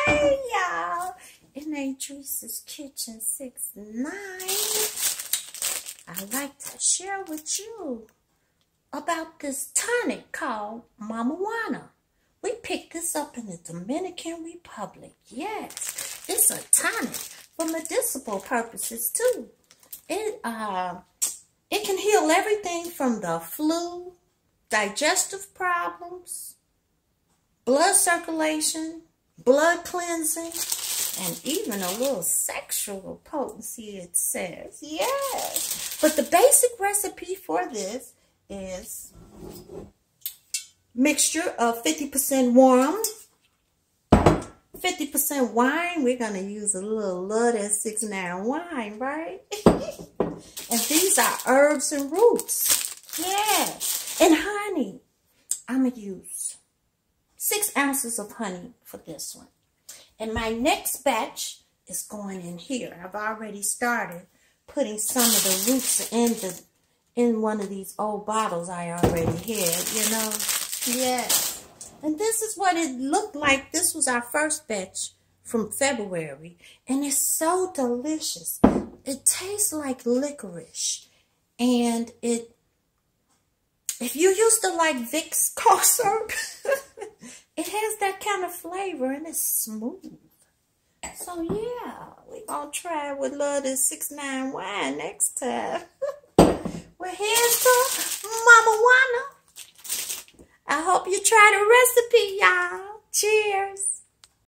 Hey, y'all. In Adrice's Kitchen 69, I'd like to share with you about this tonic called Mama Juana. We picked this up in the Dominican Republic. Yes, it's a tonic for medicinal purposes too. It can heal everything from the flu, digestive problems, blood circulation, blood cleansing, and even a little sexual potency, it says. Yes. But the basic recipe for this is mixture of 50% warm, 50% wine. We're going to use a little of that 69 wine, right? And these are herbs and roots. Yes. And honey. I'm going to use 6 ounces of honey for this one. And my next batch is going in here. I've already started putting some of the roots in one of these old bottles I already had, you know. Yeah. And this is what it looked like. This was our first batch from February. And it's so delicious. It tastes like licorice. And if you used to like Vicks cough syrup, it has that kind of flavor and it's smooth. So yeah, we're going to try with love this 69 wine next time. Well, here's to Mama Juana. I hope you try the recipe, y'all. Cheers.